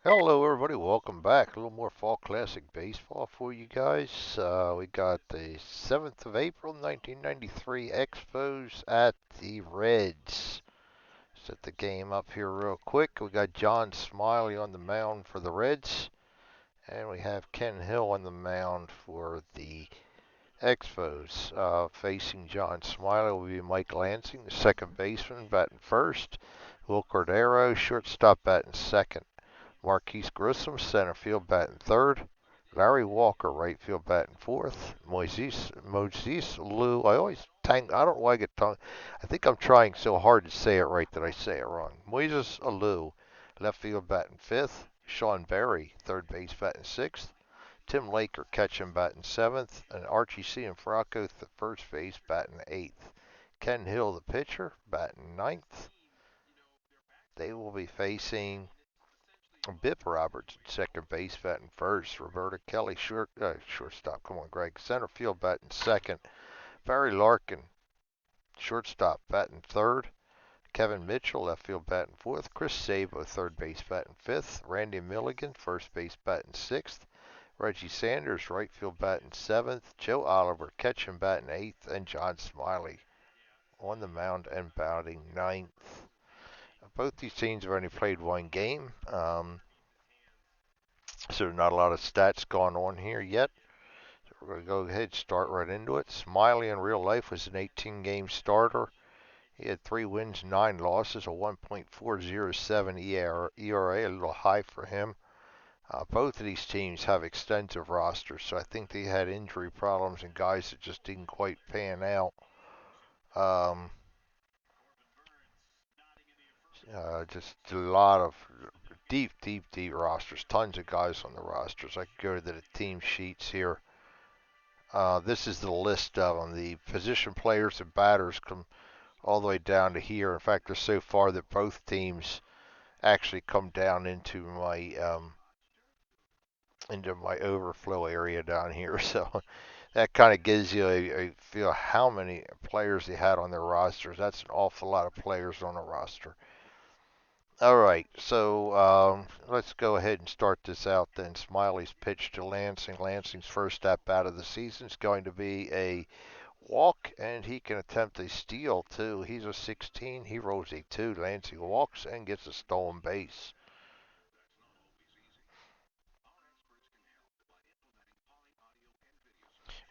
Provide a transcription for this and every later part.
Hello, everybody. Welcome back. A little more Fall Classic baseball for you guys. We got the 7th of April, 1993 Expos at the Reds. Set the game up here real quick. We got John Smiley on the mound for the Reds, and we have Ken Hill on the mound for the Expos. Facing John Smiley will be Mike Lansing, the second baseman, batting first. Will Cordero, shortstop, batting second. Marquise Grissom, center field, batting third. Larry Walker, right field, batting fourth. Moises Lou. I don't know why I get tongue. I think I'm trying so hard to say it right that I say it wrong. Moises Alou, left field, batting fifth. Sean Berry, third base, batting sixth. Tim Laker, catching, batting seventh. And Archie Cianfrocco, first base, batting eighth. Ken Hill, the pitcher, batting ninth. They will be facing Biff Roberts at second base, batting first. Roberta Kelly, shortstop. Come on, Greg. Center field, batting second. Barry Larkin, shortstop, batting third. Kevin Mitchell, left field, batting fourth. Chris Sabo, third base, batting fifth. Randy Milligan, first base, batting sixth. Reggie Sanders, right field, batting seventh. Joe Oliver, catching, batting eighth. And John Smiley on the mound and batting ninth. Both these teams have only played one game. So not a lot of stats going on here yet. So we're going to go ahead and start right into it. Smiley in real life was an 18-game starter. He had 3 wins, 9 losses, a 1.407 ERA, a little high for him. Both of these teams have extensive rosters, so I think they had injury problems and guys that just didn't quite pan out. Um, just a lot of deep rosters, tons of guys on the rosters. I could go to the team sheets here. This is the list of them. The position players and batters come all the way down to here. In fact, they're so far that both teams actually come down into my overflow area down here. So that kind of gives you a feel how many players they had on their rosters. That's an awful lot of players on a roster. All right, so let's go ahead and start this out then. Smiley's pitch to Lansing. Lansing's first at bat of the season is going to be a walk, and he can attempt a steal too. He's a 16. He rolls a 2. Lansing walks and gets a stolen base.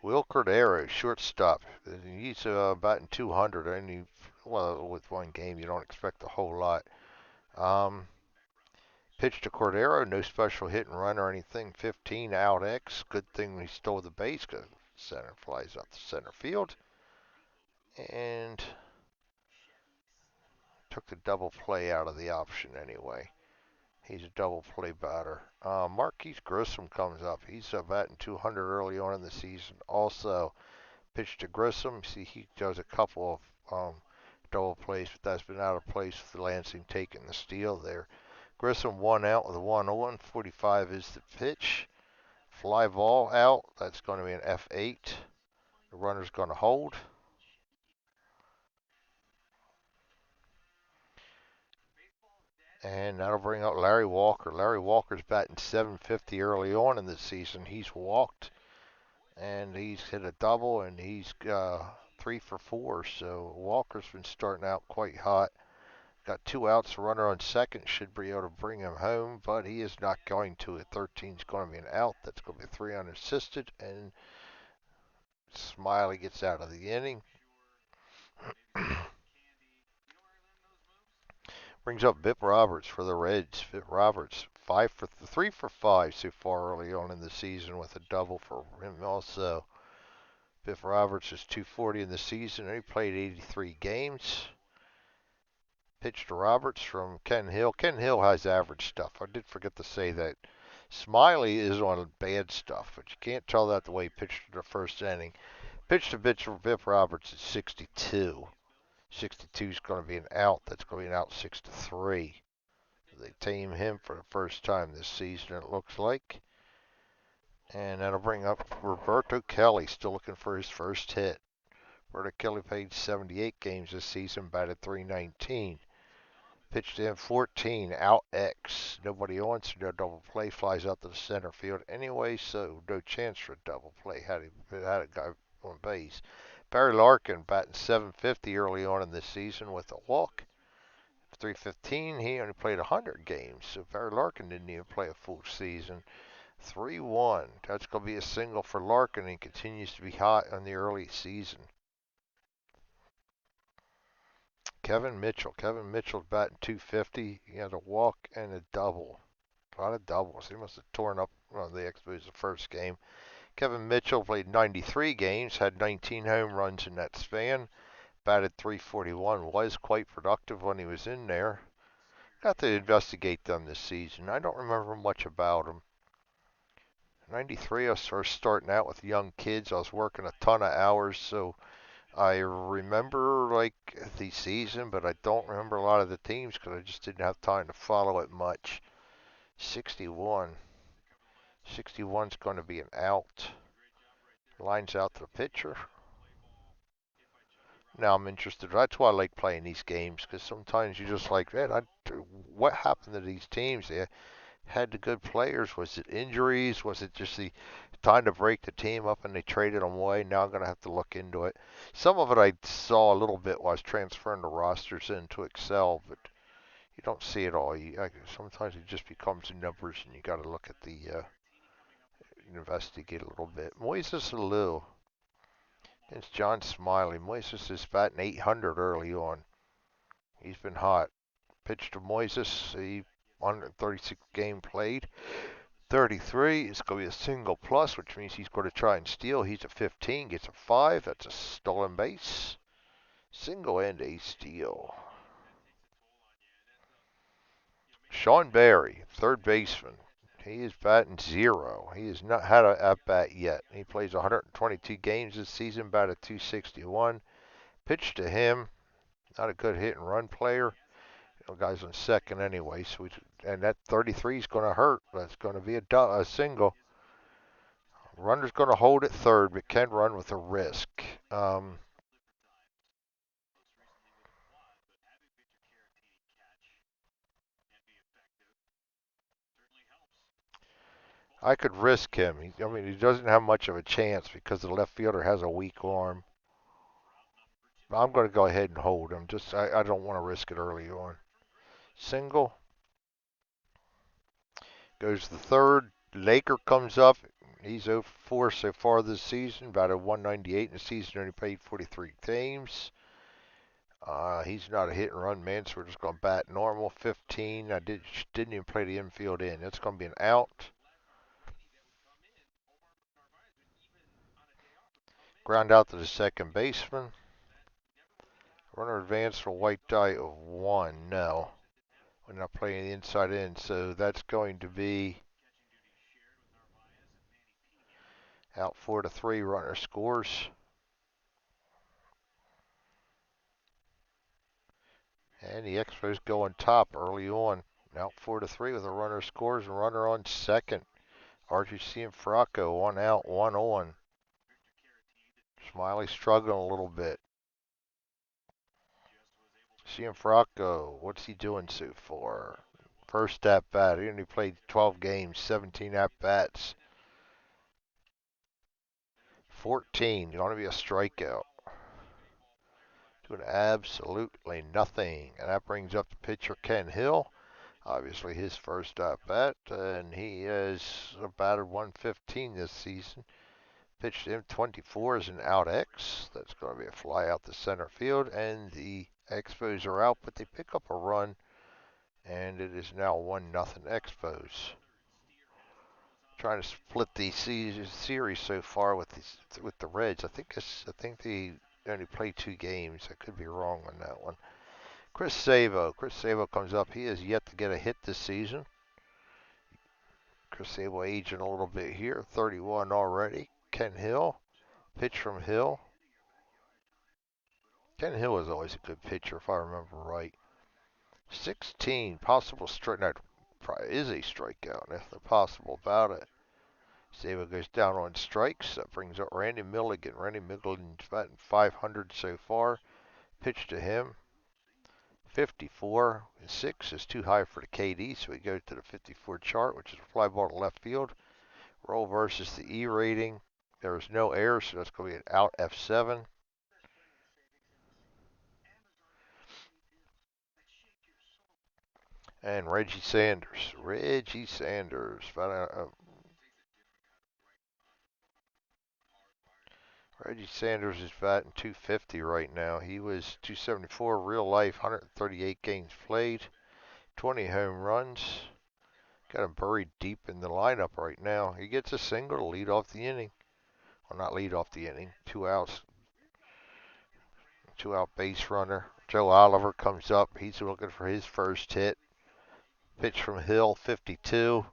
Will Cordero, shortstop. He's batting 200. Well, with one game, you don't expect a whole lot. Um, Pitch to Cordero, no special hit and run or anything. 15 out X. Good thing he stole the base because center flies out to center field. And took the double play out of the option anyway. He's a double play batter. Marquise Grissom comes up. He's batting 200 early on in the season. Also, pitch to Grissom. See, he does a couple of double plays, but that's been out of place with Lansing taking the steal there. Grissom 1 out with a 1-0. 45 is the pitch. Fly ball out. That's going to be an F8. The runner's going to hold. And that'll bring up Larry Walker. Larry Walker's batting 750 early on in the season. He's walked and he's hit a double and he's 3 for 4. So Walker's been starting out quite hot. Got 2 outs. Runner on second should be able to bring him home, but he is not going to. At 13 is going to be an out. That's going to be 3 unassisted, and Smiley gets out of the inning. Brings up Bip Roberts for the Reds. Bip Roberts 3 for 5 so far early on in the season with a double for him also. Biff Roberts is 240 in the season and he played 83 games. Pitch to Roberts from Ken Hill. Ken Hill has average stuff. I did forget to say that. Smiley is on bad stuff, but you can't tell that the way he pitched in the first inning. Pitch to pitch for Biff Roberts is 62. 62 is going to be an out. That's going to be an out 6-3. They tame him for the first time this season, it looks like. And that'll bring up Roberto Kelly, still looking for his first hit. Roberto Kelly played 78 games this season, batted .319. Pitched in 14, out X. Nobody on, so no double play. Flies out to the center field anyway, so no chance for a double play. Had a guy on base. Barry Larkin batting 750 early on in this season with a walk. 315, he only played 100 games, so Barry Larkin didn't even play a full season. 3-1. That's going to be a single for Larkin, and he continues to be hot in the early season. Kevin Mitchell. Kevin Mitchell's batting 250. He had a walk and a double. A lot of doubles. He must have torn up the Expos the first game. Kevin Mitchell played 93 games, had 19 home runs in that span. Batted 341. Was quite productive when he was in there. Got to investigate them this season. I don't remember much about him. 93, I was first starting out with young kids. I was working a ton of hours, so I remember like the season, but I don't remember a lot of the teams because I just didn't have time to follow it much. 61. 61's going to be an out. Lines out to the pitcher. Now I'm interested. That's why I like playing these games because sometimes you just like, man, what happened to these teams? They had the good players. Was it injuries? Was it just the time to break the team up and they traded them away? Now I'm going to have to look into it. Some of it I saw a little bit while I was transferring the rosters into Excel, but you don't see it all. Sometimes it just becomes numbers and you got to look at the investigate a little bit. Moises Alou against John Smiley. Moises is batting 800 early on. He's been hot. Pitch to Moises. He 136 game played. 33 is going to be a single plus, which means he's going to try and steal. He's a 15, gets a 5. That's a stolen base. Single and a steal. Sean Barry, third baseman. He is batting 0. He has not had an at-bat yet. He plays 122 games this season, batted 261. Pitch to him. Not a good hit and run player. Guy's on second anyway, and that 33 is going to hurt. That's going to be a single. Runner's going to hold at third, but can run with a risk. I could risk him. He doesn't have much of a chance because the left fielder has a weak arm. I'm going to go ahead and hold him. I don't want to risk it early on. Single. Goes to third. Laker comes up. He's 0 for 4 so far this season. About a 198 in the season. Only played 43 games. He's not a hit and run man, so we're just going to bat normal. 15. I didn't even play the infield in. That's going to be an out. Ground out to the second baseman. Runner advanced for white die of 1. No. We're not playing the inside in, so that's going to be out 4-3. Runner scores. And the Expos go on top early on. Out 4-3 with a runner scores and runner on second. RGC and Fracco, 1 out, 1 on. Smiley struggling a little bit. Cianfrocco, what's he doing so far? First at bat. He only played 12 games, 17 at bats. 14. Going to be a strikeout. Doing absolutely nothing. And that brings up the pitcher Ken Hill. Obviously his first at bat. And he has batted 115 this season. Pitched to him 24 is an out X. That's going to be a fly out to center field. And the Expos are out, but they pick up a run. And it is now 1-0 Expos. Trying to split the series so far with the Reds. I think they only played 2 games. I could be wrong on that one. Chris Savo. Chris Savo comes up. He has yet to get a hit this season. Chris Savo aging a little bit here. 31 already. Ken Hill. Pitch from Hill. Ken Hill is always a good pitcher if I remember right. 16. Possible strike. No, probably is a strikeout. Nothing possible about it. Savo goes down on strikes. That brings up Randy Milligan. Randy Milligan's batting 500 so far. Pitch to him. 54 and 6 is too high for the KD, so we go to the 54 chart, which is a fly ball to left field. Roll versus the E rating. There is no error, so that's going to be an out F7. And Reggie Sanders. Reggie Sanders. Reggie Sanders is batting 250 right now. He was 274 real life, 138 games played, 20 home runs. Got him buried deep in the lineup right now. He gets a single to lead off the inning. Well, not lead off the inning. 2 outs. 2 out base runner. Joe Oliver comes up. He's looking for his first hit. Pitch from Hill, 52.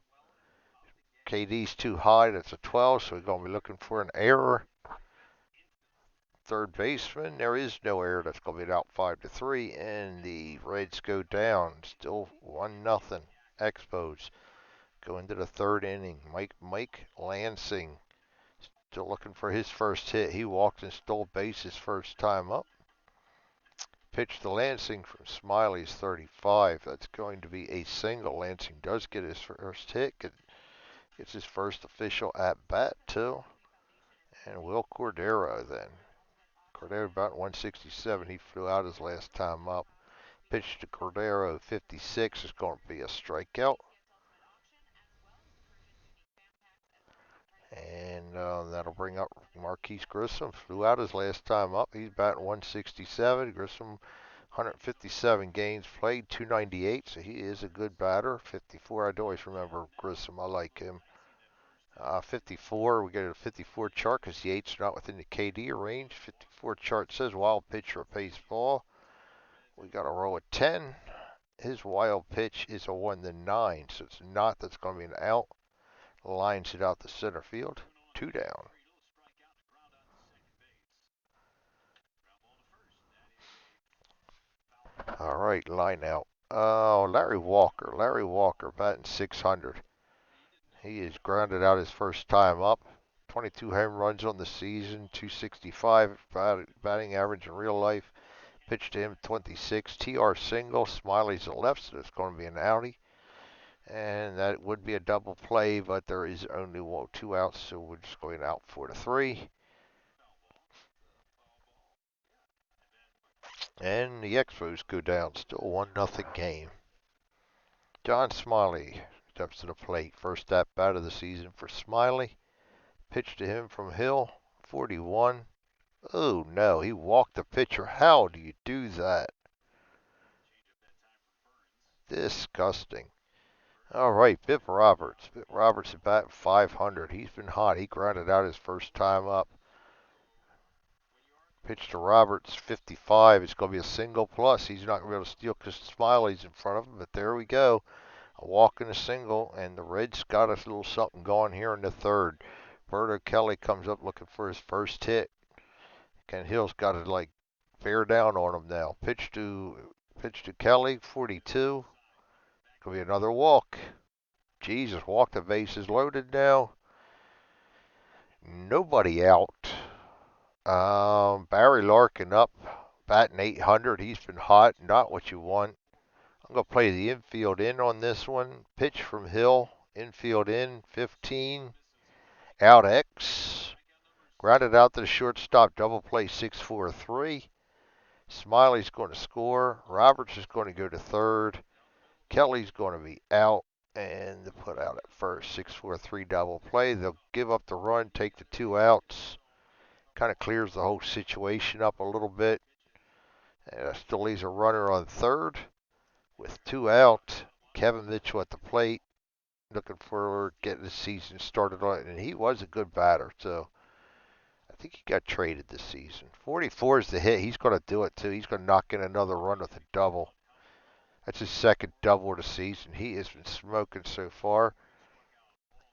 KD's too high. That's a 12, so we're going to be looking for an error. Third baseman, there is no error. That's going to be an out 5-3, and the Reds go down. Still 1-0. Expos go into the third inning. Mike Lansing still looking for his first hit. He walked and stole bases first time up. Pitch to Lansing from Smiley's 35. That's going to be a single. Lansing does get his first hit. Gets his first official at bat too. And Will Cordero then. Cordero about 167. He flew out his last time up. Pitch to Cordero 56 is going to be a strikeout. And that'll bring up Marquise Grissom. Flew out his last time up. He's batting 167. Grissom, 157 games played, 298. So he is a good batter. 54. I always remember Grissom. I like him. 54. We get a 54 chart because the 8's not within the KD range. 54 chart says wild pitch or pace ball. We got a row of 10. His wild pitch is a 1-9, so it's not. That's going to be an out. Lines it out to center field. 2 down. All right, line out. Oh, Larry Walker. Larry Walker batting 600. He is grounded out his first time up. 22 home runs on the season. 265 batting average in real life. Pitch to him 26. TR single. Smiley's at left, so it's going to be an outie. And that would be a double play, but there is only 2 outs, so we're just going out 4-3. And the Expos go down. Still 1-0 game. John Smiley steps to the plate. First at bat of the season for Smiley. Pitch to him from Hill. 41. Oh, no. He walked the pitcher. How do you do that? Disgusting. All right, Bip Roberts. Bip Roberts at bat 500. He's been hot. He grounded out his first time up. Pitch to Roberts, 55. It's going to be a single plus. He's not going to be able to steal because Smiley's in front of him, but there we go. A walk and a single, and the Reds got a little something going here in the third. Berto Kelly comes up looking for his first hit. Ken Hill's got to like bear down on him now. Pitch to Kelly, 42. Could be another walk. Jesus, walk the bases loaded now. Nobody out. Barry Larkin up, batting 800. He's been hot, not what you want. I'm going to play the infield in on this one. Pitch from Hill, infield in, 15. Out X. Grounded out to the shortstop, double play 6-4-3. Smiley's going to score. Roberts is going to go to third. Kelly's going to be out. And they put out at first, 6-4-3 double play. They'll give up the run, take the 2 outs. Kind of clears the whole situation up a little bit. And still leaves a runner on third with 2 out. Kevin Mitchell at the plate, looking for getting the season started on it. And he was a good batter, so I think he got traded this season. 44 is the hit. He's going to do it, too. He's going to knock in another run with a double. That's his second double of the season. He has been smoking so far.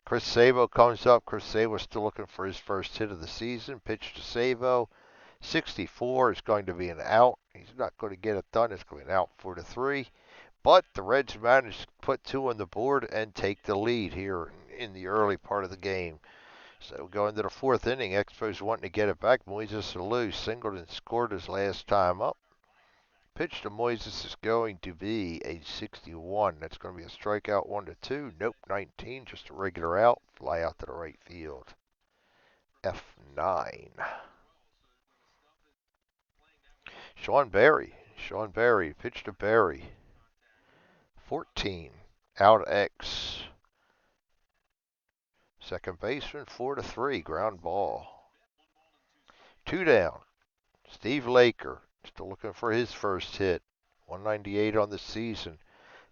Chris Sabo comes up. Chris Sabo still looking for his first hit of the season. Pitch to Sabo. 64 is going to be an out. He's not going to get it done. It's going to be an out 4-3. But the Reds managed to put 2 on the board and take the lead here in the early part of the game. So going to the 4th inning, Expos wanting to get it back. Moises Alou singled and scored his last time up. Pitch to Moises is going to be a 61. That's going to be a strikeout, 1-2. Nope, 19. Just a regular out. Fly out to the right field. F9. Sean Berry. Sean Berry. Pitch to Berry. 14. Out X. Second baseman, 4-3. Ground ball. 2 down. Steve Laker. Still looking for his first hit. 198 on the season.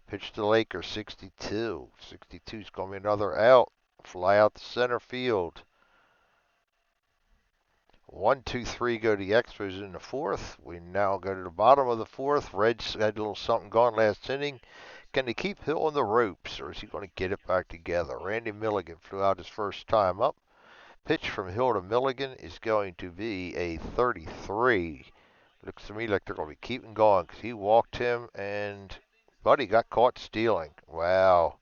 Pitch to Laker, 62. 62 is going to be another out. Fly out to center field. 1, 2, 3 go to the Expos in the fourth. We now go to the bottom of the fourth. Reds had a little something going last inning. Can they keep Hill on the ropes, or is he going to get it back together? Randy Milligan flew out his first time up. Pitch from Hill to Milligan is going to be a 33. Looks to me like they're going to be keeping going because he walked him and Buddy got caught stealing. Wow.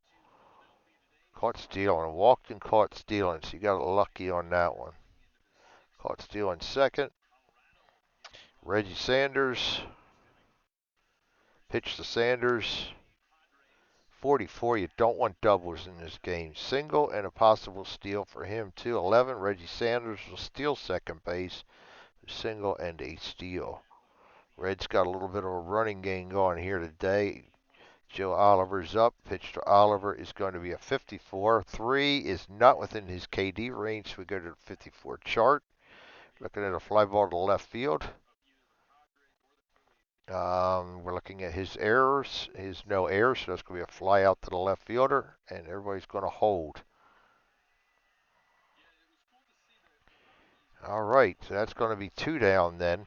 Caught stealing. Walked and caught stealing. So you got lucky on that one. Caught stealing second. Reggie Sanders. Pitch to Sanders. 44. You don't want doubles in this game. Single and a possible steal for him too. 11. Reggie Sanders will steal second base. Single and a steal. Reds got a little bit of a running game going here today. Joe Oliver's up. Pitch to Oliver is going to be a 54. 3 is not within his KD range, so we go to the 54 chart. Looking at a fly ball to left field. We're looking at his errors. His no errors, so that's going to be a fly out to the left fielder, and everybody's going to hold. All right, so that's going to be 2 down then.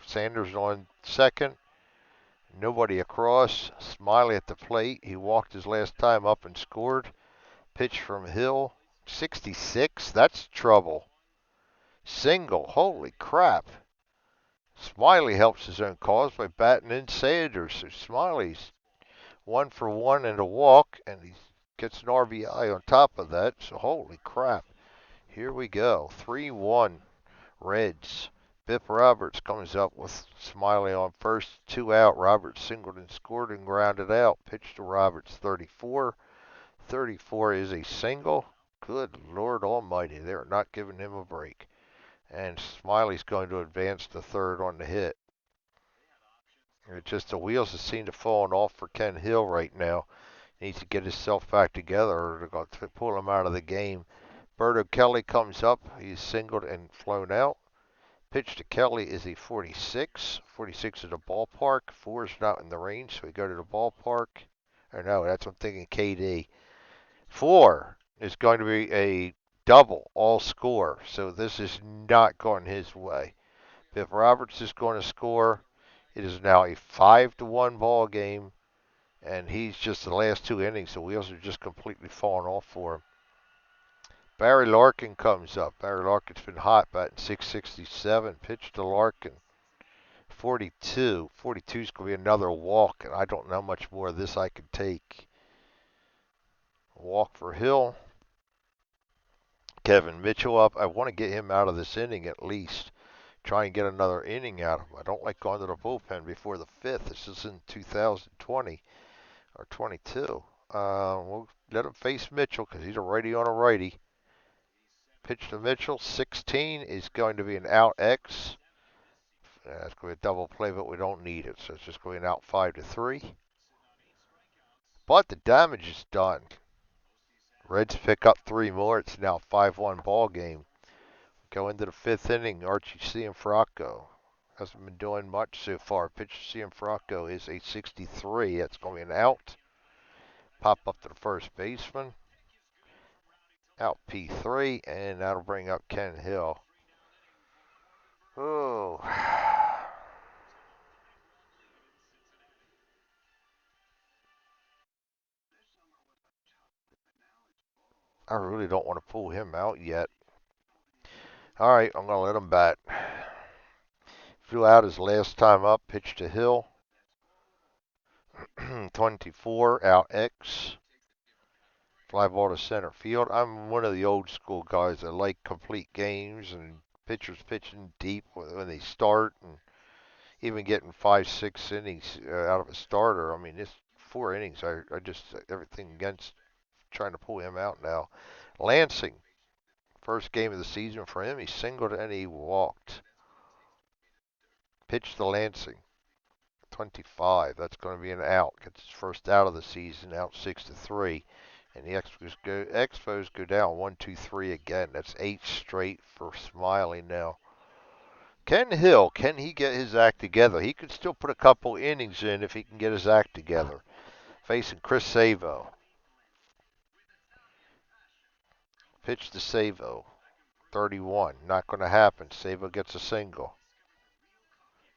Sanders on second. Nobody across. Smiley at the plate. He walked his last time up and scored. Pitch from Hill. 66. That's trouble. Single. Holy crap. Smiley helps his own cause by batting in Sanders. So Smiley's 1 for 1 and a walk, and he gets an RBI on top of that. So holy crap. Here we go. 3-1 Reds. Bip Roberts comes up with Smiley on first, 2 out. Roberts singled and scored and grounded out. Pitch to Roberts, 34. 34 is a single. Good Lord Almighty, they're not giving him a break. And Smiley's going to advance to third on the hit. It's just the wheels that seem to falling off for Ken Hill right now. He needs to get himself back together or they're going to pull him out of the game. Berto Kelly comes up. He's singled and flown out. Pitch to Kelly is a 46. 46 is a ballpark. 4 is not in the range, so we go to the ballpark. Or no, that's what I'm thinking KD. 4 is going to be a double, all score. So this is not going his way. If Roberts is going to score, it is now a 5-1 ball game. And he's just the last 2 innings. The wheels are just completely falling off for him. Barry Larkin comes up. Barry Larkin's been hot, batting .667. Pitch to Larkin. 42. 42 is going to be another walk, and I don't know how much more of this I can take. Walk for Hill. Kevin Mitchell up. I want to get him out of this inning at least. Try and get another inning out of him. I don't like going to the bullpen before the 5th. This is in 2020 or 22. We'll let him face Mitchell because he's a righty on a righty. Pitch to Mitchell, 16 is going to be an out X. That's going to be a double play, but we don't need it. So it's just going out 5-3. But the damage is done. Reds pick up 3 more. It's now a 5-1 ball game. Go into the 5th inning. Archie Cianfrocco hasn't been doing much so far. Pitch to Cianfrocco is a 63. That's going to be an out. Pop up to the first baseman. Out P3, and that'll bring up Ken Hill. Oh. I really don't want to pull him out yet. All right, I'm going to let him bat. Flew out his last time up, pitch to Hill. 24, out X. Fly ball to center field. I'm one of the old school guys that like complete games and pitchers pitching deep when they start. And even getting 5, 6 innings out of a starter. I mean, this 4 innings, I just everything against trying to pull him out now. Lansing, first game of the season for him. He singled and he walked. Pitched to Lansing, 25. That's going to be an out. Gets his first out of the season, out 6-3. And the Expos go down 1-2-3 again. That's 8 straight for Smiley now. Ken Hill, can he get his act together? He could still put a couple innings in if he can get his act together. Facing Chris Savo. Pitch to Savo, 31. Not going to happen. Savo gets a single.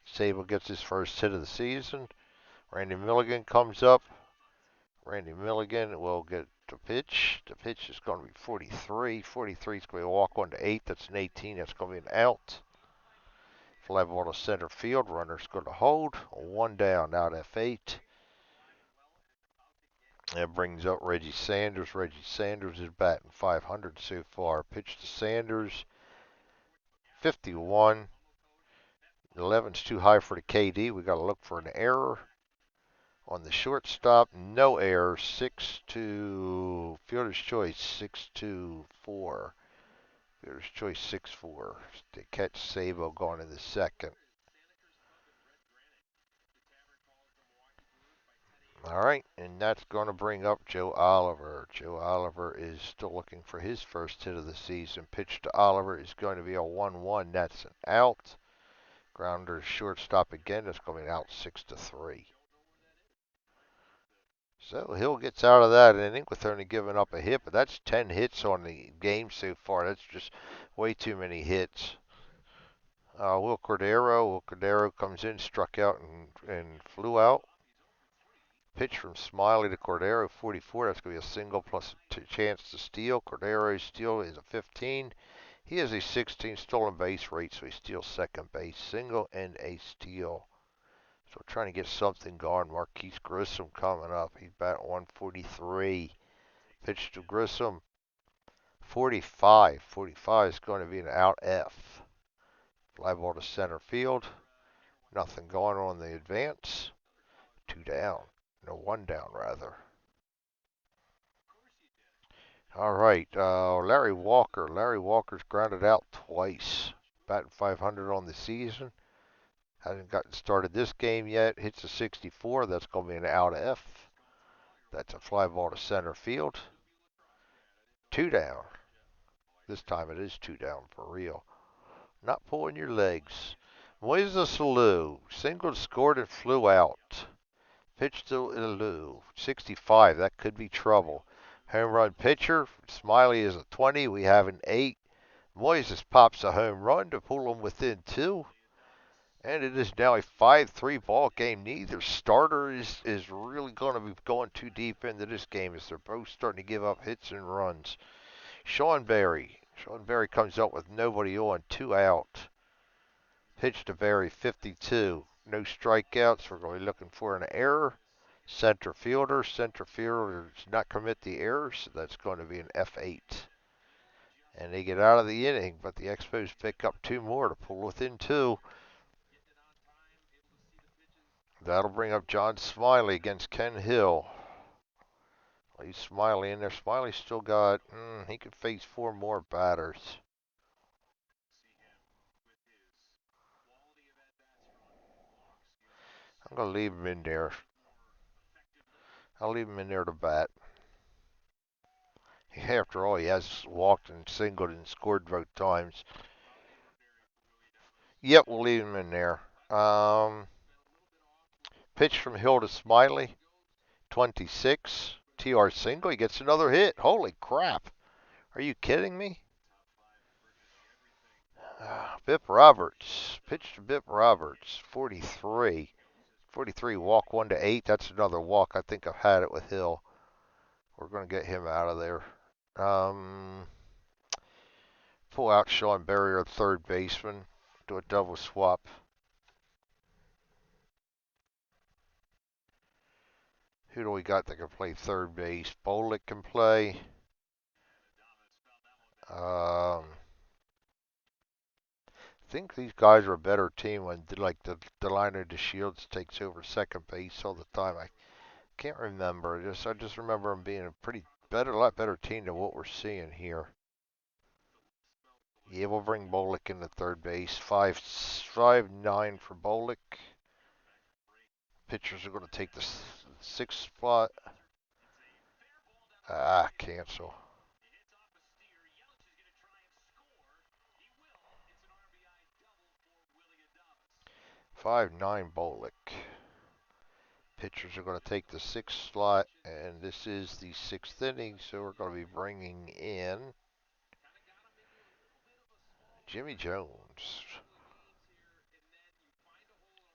Savo gets his first hit of the season. Randy Milligan comes up. Randy Milligan will get the pitch. The pitch is going to be 43. 43 is going to be a walk 1-8. That's an 18. That's going to be an out. Fly ball to center field. Runner's going to hold. 1 down. Out F8. That brings up Reggie Sanders. Reggie Sanders is batting 500 so far. Pitch to Sanders. 51. 11's too high for the KD. We got to look for an error. On the shortstop, no errors. 6-2. Fielder's choice, 6-2-4. Fielder's choice, 6-4. To catch Sabo going in the second. All right, and that's going to bring up Joe Oliver. Joe Oliver is still looking for his first hit of the season. Pitch to Oliver is going to be a 1-1. That's an out. Grounder to shortstop again. That's going to be an out 6-3. So Hill gets out of that inning with only giving up a hit, but that's 10 hits on the game so far. That's just way too many hits. Will Cordero comes in, struck out and flew out. Pitch from Smiley to Cordero, 44. That's going to be a single plus a chance to steal. Cordero's steal is a 15. He has a 16 stolen base rate, so he steals second base. Single and a steal. So we're trying to get something going. Marquise Grissom coming up. He's batting 143. Pitch to Grissom. 45. 45 is going to be an out F. Fly ball to center field. Nothing going on the advance. 2 down. No, 1 down rather. All right. Larry Walker. Larry Walker's grounded out twice. Batting 500 on the season. Hasn't gotten started this game yet. Hits a 64. That's going to be an out F. That's a fly ball to center field. 2 down. This time it is 2 down for real. Not pulling your legs. Moises Alou. Single scored and flew out. Pitch to Alou. 65. That could be trouble. Home run pitcher. Smiley is a 20. We have an 8. Moises pops a home run to pull them within 2. And it is now a 5-3 ball game. Neither starter is really going to be going too deep into this game as they're both starting to give up hits and runs. Sean Berry. Sean Berry comes up with nobody on, 2 out. Pitch to Berry, 52. No strikeouts. We're going to be looking for an error. Center fielder. Center fielder does not commit the error, so that's going to be an F8. And they get out of the inning, but the Expos pick up 2 more to pull within 2. That'll bring up John Smiley against Ken Hill. Leave Smiley in there. Smiley's still got, he could face 4 more batters. I'm going to leave him in there. I'll leave him in there to bat. After all, he has walked and singled and scored both times. Yep, we'll leave him in there. Pitch from Hill to Smiley, 26. TR single. He gets another hit. Holy crap. Are you kidding me? Bip Roberts. Pitch to Bip Roberts, 43. 43, walk 1-8. That's another walk. I think I've had it with Hill. We're going to get him out of there. Pull out Sean Berry, our third baseman. Do a double swap. Who do we got that can play third base? Bolick can play. think these guys are a better team when like the line of the Shields takes over second base all the time. I can't remember. I just remember them being a a lot better team than what we're seeing here. Yeah, we'll bring Bolick into third base. 5'9" for Bolick. Pitchers are going to take the sixth spot. Cancel. 5'9" Bolick. Pitchers are going to take the sixth slot, and this is the sixth inning, so we're going to be bringing in Jimmy Jones.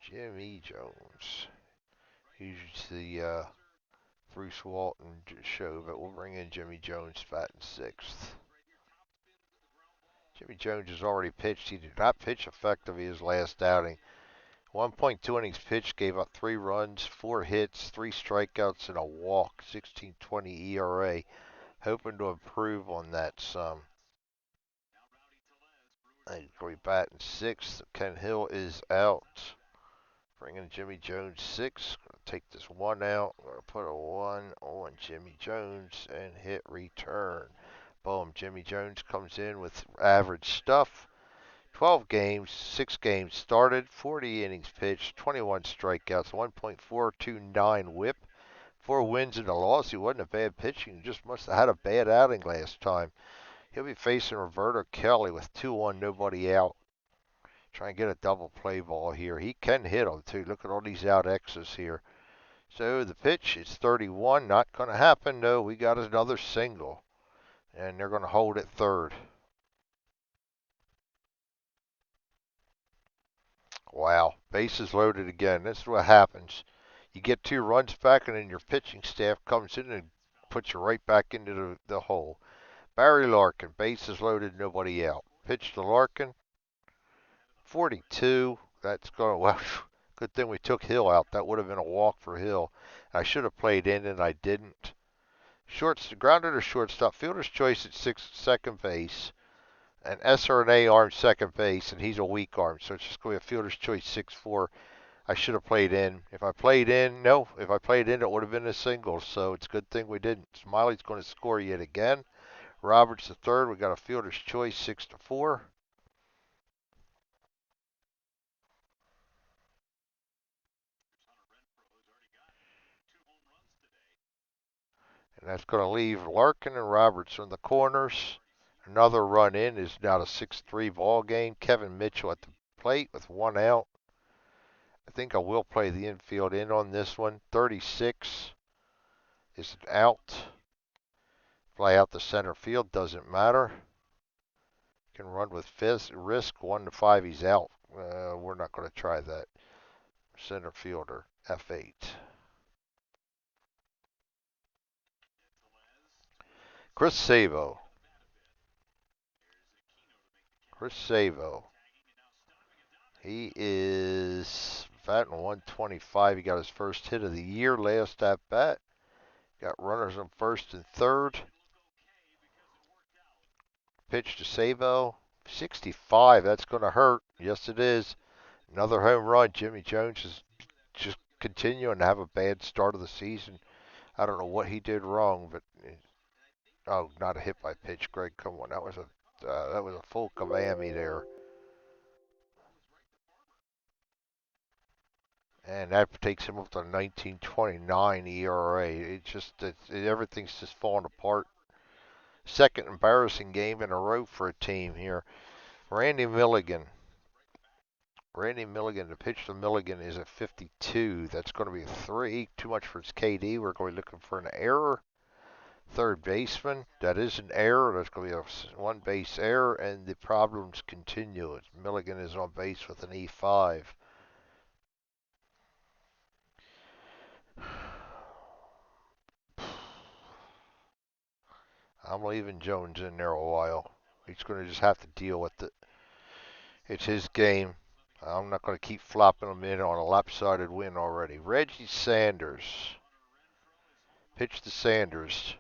Jimmy Jones. He's the Bruce Walton show, but we'll bring in Jimmy Jones batting sixth. Jimmy Jones has already pitched. He did not pitch effectively his last outing. 1.2 innings pitched, gave up 3 runs, 4 hits, 3 strikeouts, and a walk. 16.20 ERA. Hoping to improve on that some. He's going to be batting sixth. Ken Hill is out. Bringing Jimmy Jones sixth. Going to take this one out. Going to put a 1 on Jimmy Jones and hit return. Boom. Jimmy Jones comes in with average stuff. 12 games, 6 games started, 40 innings pitched, 21 strikeouts, 1.429 whip, 4 wins and a loss. He wasn't a bad pitching. He just must have had a bad outing last time. He'll be facing Roberto Kelly with 2-1, nobody out. Try and get a double play ball here. He can hit them too. Look at all these out X's here. So the pitch is 31. Not going to happen. No, we got another single. And they're going to hold it third. Wow. Bases loaded again. This is what happens. You get 2 runs back, and then your pitching staff comes in and puts you right back into the hole. Barry Larkin, bases loaded, nobody out. Pitch to Larkin. 42. That's going, well, good thing we took Hill out. That would have been a walk for Hill. I should have played in, and I didn't. Grounded or shortstop. Fielder's choice at second base. And SRNA arm second base, and he's a weak arm. So it's just going to be a fielder's choice 6-4. I should have played in. If I played in, it would have been a single. So it's a good thing we didn't. Smiley's going to score yet again. Roberts the third. We got a fielder's choice 6-4. And that's going to leave Larkin and Roberts in the corners. Another run in is now a 6-3 ball game. Kevin Mitchell at the plate with 1 out. I think I will play the infield in on this one. 36 is an out. Fly out the center field, doesn't matter. Can run with risk 1-5. He's out. We're not going to try that. Center fielder, F8. Chris Savo. He is batting 125. He got his first hit of the year last at bat. Got runners on first and third. Pitch to Savo. 65. That's going to hurt. Yes, it is. Another home run. Jimmy Jones is just continuing to have a bad start of the season. I don't know what he did wrong, but oh, not a hit by pitch, Greg. Come on, that was a full Kavami there. And that takes him up to 19.29 ERA. Everything's just falling apart. Second embarrassing game in a row for a team here. Randy Milligan, the pitch to Milligan is at 52. That's going to be a 3. Too much for his KD. We're going to be looking for an error. Third baseman, that is an error. That's going to be a 1 base error, and the problems continue. Milligan is on base with an E5. I'm leaving Jones in there a while. He's going to just have to deal with it. It's his game. I'm not going to keep flopping him in on a lopsided win already. Reggie Sanders. Pitch to Sanders.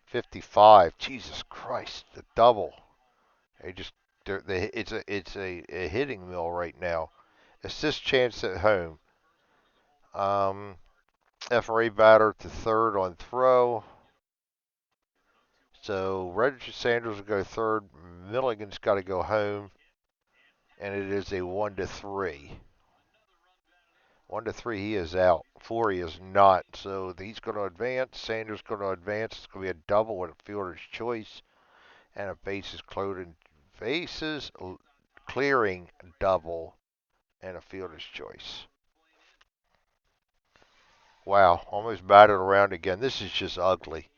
55. Jesus Christ, the double. it's a hitting mill right now. Assist chance at home. Um, FRA batter to third on throw. So Reggie Sanders will go third. Milligan's got to go home, and it is a 1-3. 1-3, he is out. 4, he is not. So he's going to advance. Sanders going to advance. It's going to be a double with a fielder's choice and a bases clearing double and a fielder's choice. Wow, almost batted around again. This is just ugly.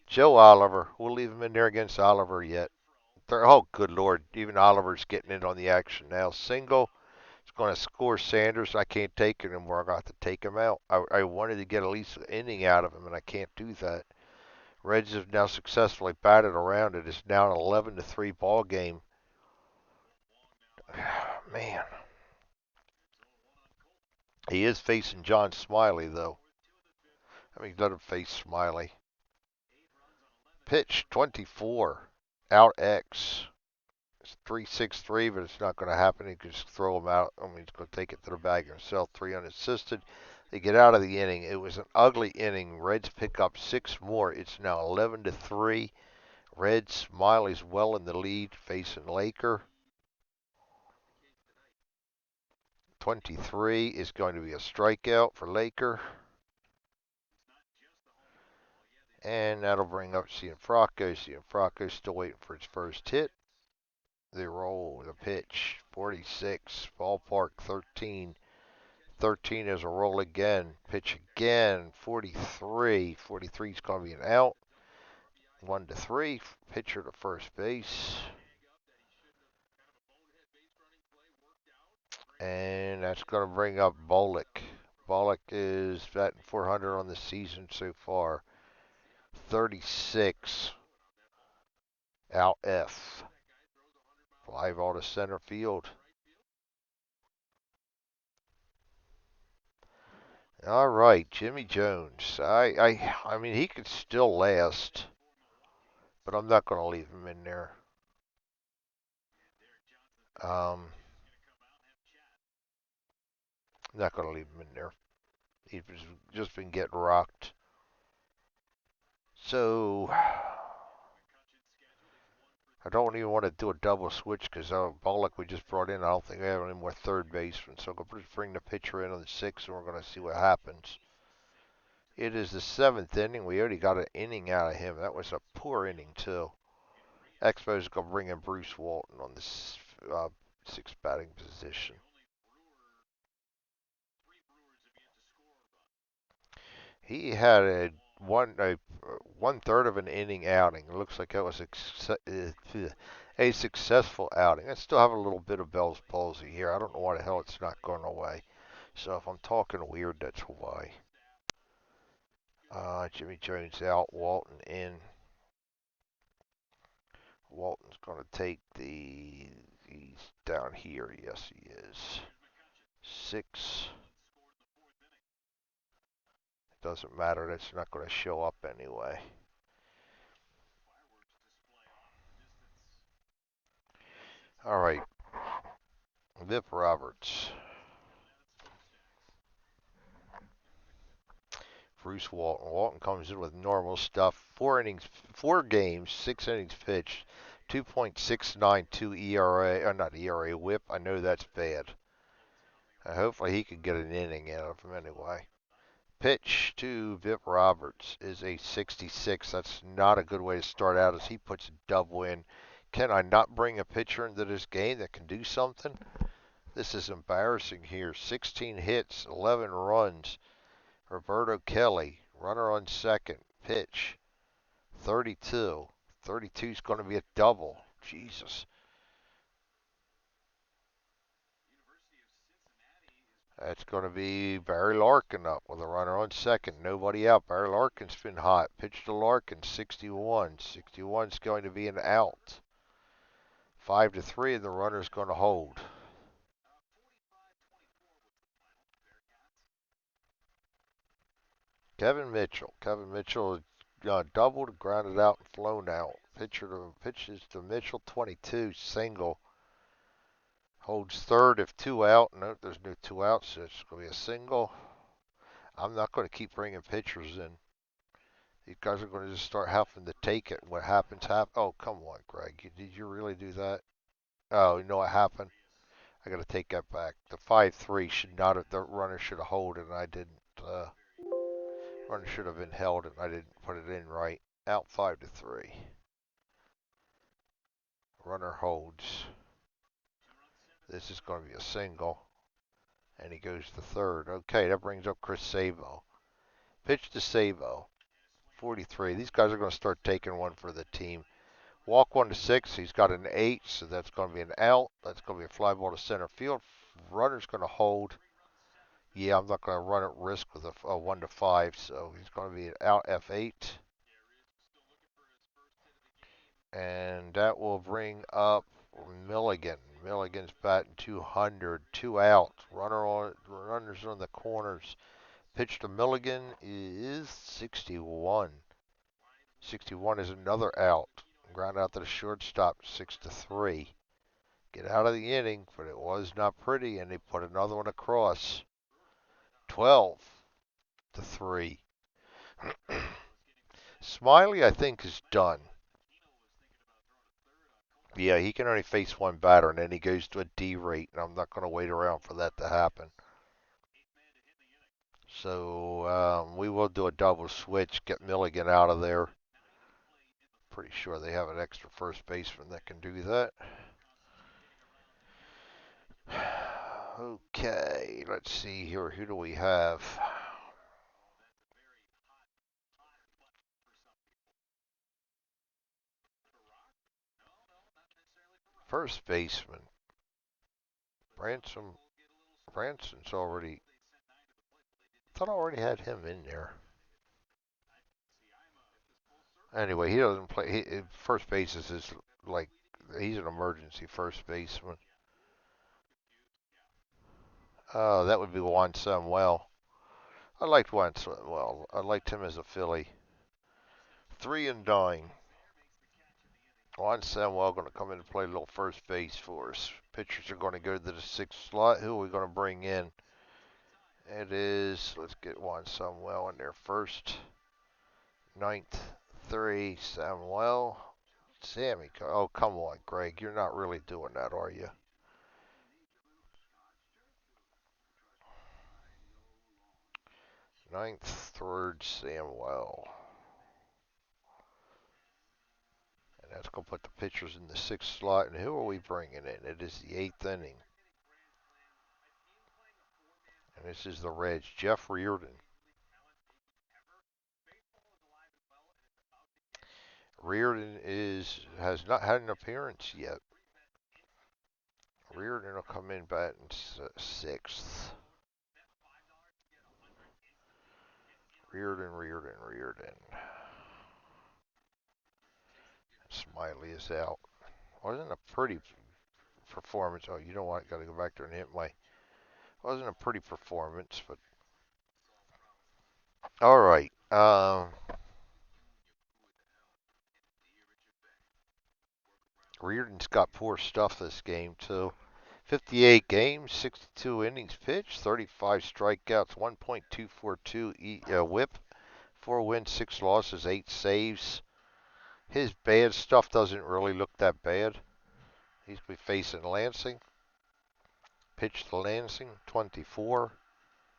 Joe Oliver, we'll leave him in there against Oliver yet. Oh, good Lord, even Oliver's getting in on the action now. Single. It's going to score Sanders. I can't take it anymore. I got to take him out. I wanted to get at least an inning out of him, and I can't do that. Reds have now successfully batted around it. It's now an 11-3 ball game. Man, he is facing John Smiley though. I mean, let him face Smiley. Pitch 24, out X. It's 3-6-3, but it's not going to happen. He can just throw him out. I mean, he's going to take it to the bag himself. 3 unassisted. They get out of the inning. It was an ugly inning. Reds pick up 6 more. It's now 11-3. Reds, Smiley's well in the lead, facing Laker. 23 is going to be a strikeout for Laker. And that'll bring up Cianfrocco. Cianfrocco's still waiting for his first hit. They roll the pitch. 46. Ballpark 13. 13 is a roll again. Pitch again. 43. 43 is going to be an out. 1-3. Pitcher to first base. And that's going to bring up Bollick. Bollick is batting 400 on the season so far. 36. Out F. Fly ball to center field. All right, Jimmy Jones. I mean, he could still last, but I'm not going to leave him in there. I'm not going to leave him in there. He's just been getting rocked. So I don't even want to do a double switch because Bollock we just brought in. I don't think we have any more third baseman. So I'm going to bring the pitcher in on the 6th, and we're going to see what happens. It is the 7th inning. We already got an inning out of him. That was a poor inning, too. Expos is going to bring in Bruce Walton on the 6th batting position. He had one third of an inning outing. It looks like that was a successful outing. I still have a little bit of Bell's palsy here. I don't know why the hell it's not going away. So if I'm talking weird, that's why. Jimmy Jones out, Walton in. Walton's going to take he's down here. Yes, he is. 6. It doesn't matter. That's not going to show up anyway. All right. Vip Roberts. Bruce Walton. Walton comes in with normal stuff. 4 games, 6 innings pitched, 2.692 ERA, or not ERA, WHIP. I know that's bad. Hopefully he can get an inning out of him anyway. Pitch to Vip Roberts is a 66. That's not a good way to start out as he puts a double in. Can I not bring a pitcher into this game that can do something? This is embarrassing here. 16 hits, 11 runs. Roberto Kelly, runner on second, pitch, 32. 32 is going to be a double. Jesus. That's going to be Barry Larkin up with a runner on second. Nobody out. Barry Larkin's been hot. Pitch to Larkin, 61. 61 is going to be an out. 5-3, and the runner's going to hold. Kevin Mitchell. Kevin Mitchell doubled, grounded out, and flown out. Pitches to Mitchell, 22, single. Holds third if two out. Nope, there's no two outs, so it's going to be a single. I'm not going to keep bringing pitchers in. You guys are going to just start having to take it. What happens, happen. Oh, come on, Greg. Did you really do that? Oh, you know what happened? I got to take that back. The 5-3 should not have, the runner should have held it, and I didn't. Runner should have been held, and I didn't put it in right. Out 5-3. Runner holds. This is going to be a single, and he goes to third. Okay, that brings up Chris Savo. Pitch to Savo. 43. These guys are going to start taking one for the team. Walk 1-6. He's got an 8, so that's going to be an out. That's going to be a fly ball to center field. Runner's going to hold. Yeah, I'm not going to run at risk with a 1-5, so he's going to be an out F8. And that will bring up Milligan. Milligan's batting 200. Two out. Runners on the corners. Pitch to Milligan is 61. 61 is another out. Ground out to the shortstop, 6-3. Get out of the inning, but it was not pretty, and they put another one across. 12-3. Smiley, I think, is done. Yeah, he can only face one batter, and then he goes to a D rate, and I'm not going to wait around for that to happen. So we will do a double switch, get Milligan out of there. Pretty sure they have an extra first baseman that can do that. Okay, let's see here. Who do we have? First baseman. Branson. Branson's already. I thought I already had him in there. Anyway, he doesn't play. First base is his, like, he's an emergency first baseman. Oh, that would be Juan Samuel. I liked Juan Samuel. I liked him as a Philly. 3-9. Juan Samuel going to come in and play a little first base for us. Pitchers are going to go to the sixth slot. Who are we going to bring in? It is, let's get Juan Samuel in there first. Ninth, 3, Samuel. Sammy, oh, come on, Greg. You're not really doing that, are you? Ninth, third, Samuel. And that's going to put the pitchers in the sixth slot. And who are we bringing in? It is the eighth inning. And this is the Reds, Jeff Reardon. Reardon has not had an appearance yet. Reardon will come in batting sixth. Reardon. Smiley is out. Wasn't a pretty performance. Oh, you know what? Got to go back there and hit my. Wasn't a pretty performance, but all right. Reardon's got poor stuff this game too. 58 games, 62 innings pitched, 35 strikeouts, 1.242 WHIP, 4 wins, 6 losses, 8 saves. His bad stuff doesn't really look that bad. He's be facing Lansing. Pitch to Lansing, 24.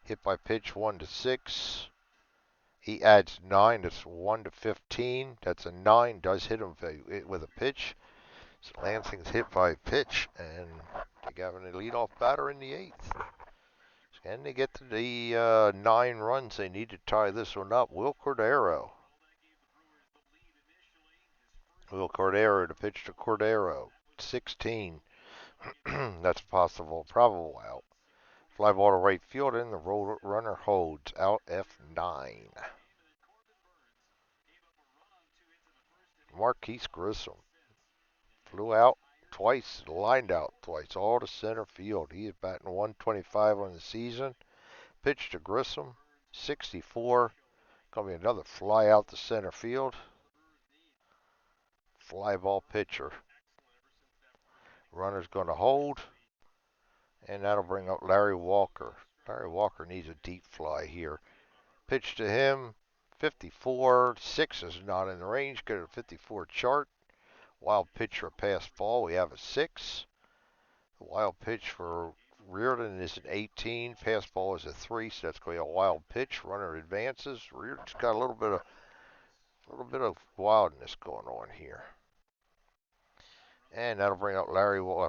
Hit by pitch, 1-6. He adds 9. That's 1-15. That's a 9. Does hit him with a pitch. So Lansing's hit by pitch, and they got a leadoff batter in the eighth. Can they get to the 9 runs they need to tie this one up? Will Cordero. To pitch to Cordero. 16. That's possible, probable out. Fly ball to right field, and the runner holds out F9. Marquise Grissom flew out twice, lined out twice, all to center field. He is batting 125 on the season. Pitch to Grissom, 64. Gonna be another fly out to center field. Fly ball pitcher. Runner's gonna hold. And that'll bring up Larry Walker. Larry Walker needs a deep fly here. Pitch to him. 54. 6 is not in the range. Go to the 54 chart. Wild pitch for a pass ball. We have a 6. The wild pitch for Reardon is an 18. Pass ball is a 3, so that's going to be a wild pitch. Runner advances. Reardon's got a little bit of wildness going on here. And that'll bring up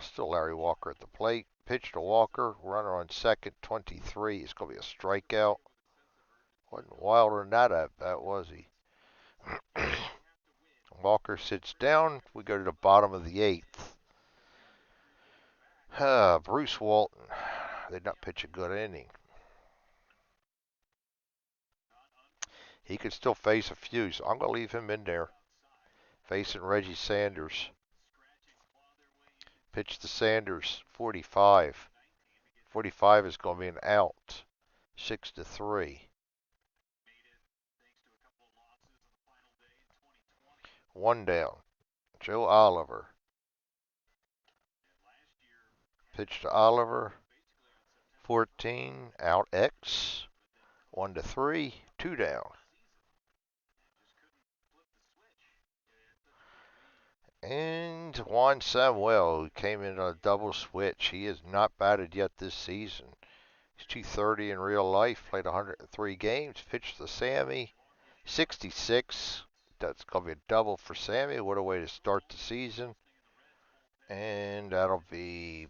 still Larry Walker at the plate. Pitch to Walker. Runner on second. 23. It's going to be a strikeout. Wasn't wilder than that at bat, was he? Walker sits down. We go to the bottom of the 8th. Bruce Walton did not pitch a good inning. He could still face a few, so I'm going to leave him in there. Facing Reggie Sanders. Pitch to Sanders, 45. 45 is going to be an out. 6-3. One down. Joe Oliver. Pitch to Oliver. 14. Out X. 1-3. 2 down. And Juan Samuel, who came in on a double switch. He has not batted yet this season. He's 230 in real life. Played 103 games. Pitched to Sammy. 66. That's going to be a double for Sammy. What a way to start the season. And that'll be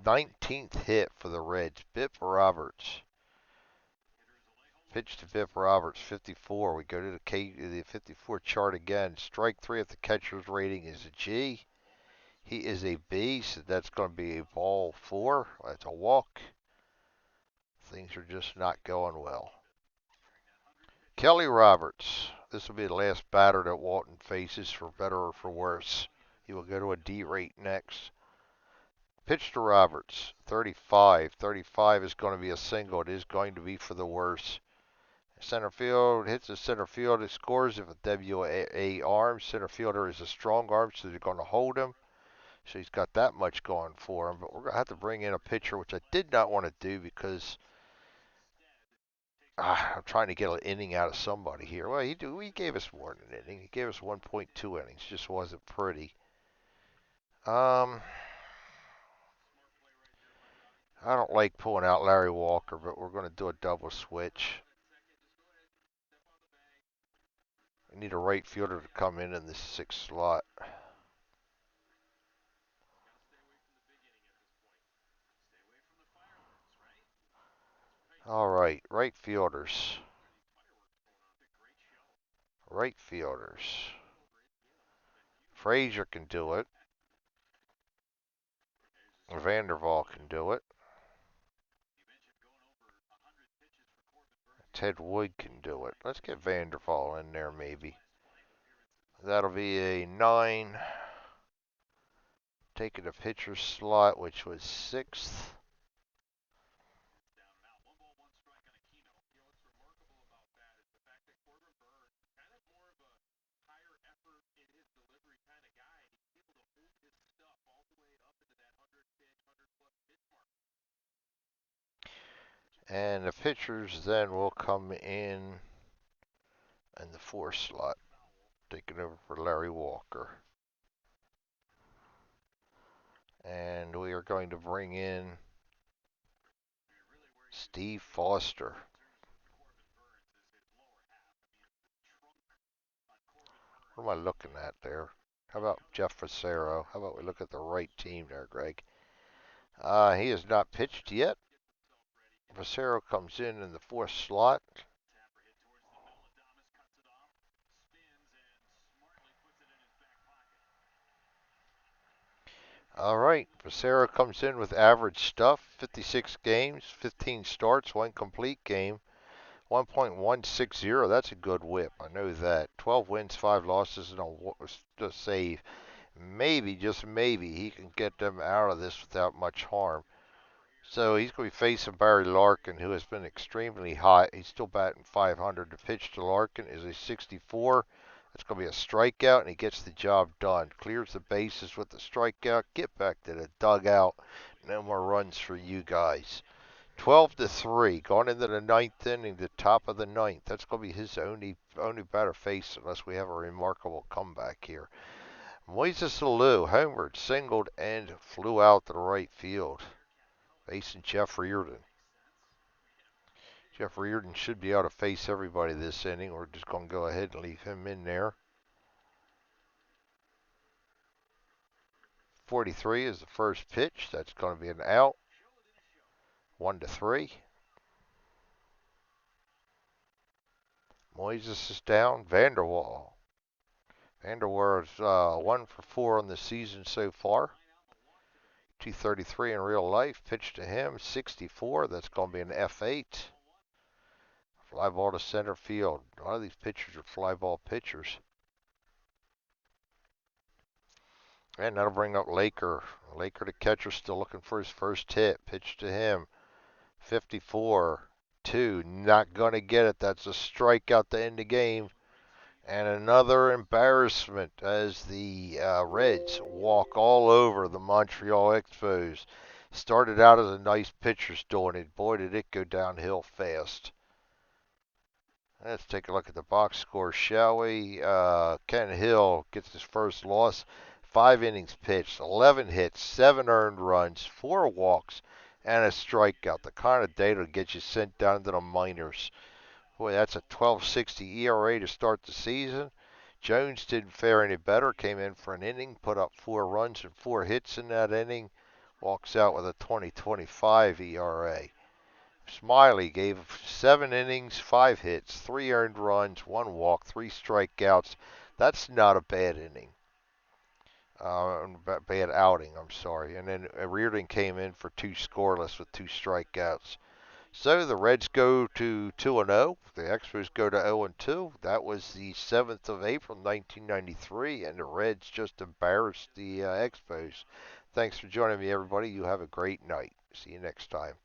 19th hit for the Reds. Bip Roberts. Pitch to Bip Roberts, 54. We go to the 54 chart again. Strike 3 if the catcher's rating is a G. He is a B, so that's going to be a ball 4. That's a walk. Things are just not going well. Kelly Roberts. This will be the last batter that Walton faces, for better or for worse. He will go to a D rate next. Pitch to Roberts, 35. 35 is going to be a single. It is going to be for the worse. Center field, hits the center field. It scores if a WA arm. Center fielder is a strong arm, so they're going to hold him. So he's got that much going for him. But we're going to have to bring in a pitcher, which I did not want to do because I'm trying to get an inning out of somebody here. Well, he gave us more than an inning. He gave us 1.2 innings. Just wasn't pretty. I don't like pulling out Larry Walker, but we're going to do a double switch. We need a right fielder to come in the 6th slot. All right, right fielders. Right fielders. Frazier can do it. Vanderval can do it. Ted Wood can do it. Let's get Vanderval in there maybe. That'll be a 9. Taking the pitcher slot, which was 6th. And the pitchers then will come in the 4th slot, taking over for Larry Walker. And we are going to bring in Steve Foster. What am I looking at there? How about Jeff Facero? How about we look at the right team there, Greg? He has not pitched yet. Facero comes in the 4th slot. All right, Facero comes in with average stuff. 56 games, 15 starts, 1 complete game, 1.160. That's a good whip. I know that. 12 wins, 5 losses, and a save. Maybe, just maybe, he can get them out of this without much harm. So he's going to be facing Barry Larkin, who has been extremely hot. He's still batting 500. The pitch to Larkin is a 64. It's going to be a strikeout, and he gets the job done. Clears the bases with the strikeout. Get back to the dugout. No more runs for you guys. 12-3, going into the ninth inning, the top of the ninth. That's going to be his only batter face unless we have a remarkable comeback here. Moises Alou homered, singled, and flew out to the right field, facing Jeff Reardon. Jeff Reardon should be able to face everybody this inning. We're just going to go ahead and leave him in there. 43 is the first pitch. That's going to be an out. 1-3. Moises is down. Vanderwall. Vanderwall is 1 for 4 on the season so far. 233 in real life. Pitch to him. 64. That's going to be an F8. Fly ball to center field. A lot of these pitchers are fly ball pitchers. And that'll bring up Laker. Laker, the catcher, still looking for his first hit. Pitch to him. 54. 2. Not going to get it. That's a strikeout to end the game. And another embarrassment as the Reds walk all over the Montreal Expos. Started out as a nice pitcher's doing it. Boy, did it go downhill fast. Let's take a look at the box score, shall we? Ken Hill gets his first loss. 5 innings pitched, 11 hits, 7 earned runs, 4 walks, and a strikeout. The kind of data that gets you sent down to the minors. Boy, that's a 12.60 ERA to start the season. Jones didn't fare any better. Came in for an inning, put up 4 runs and 4 hits in that inning. Walks out with a 20.25 ERA. Smiley gave 7 innings, 5 hits, 3 earned runs, 1 walk, 3 strikeouts. That's not a bad inning. Bad outing, I'm sorry. And then Reardon came in for 2 scoreless with 2 strikeouts. So the Reds go to 2-0. The Expos go to 0-2. That was the 7th of April, 1993, and the Reds just embarrassed the Expos. Thanks for joining me, everybody. You have a great night. See you next time.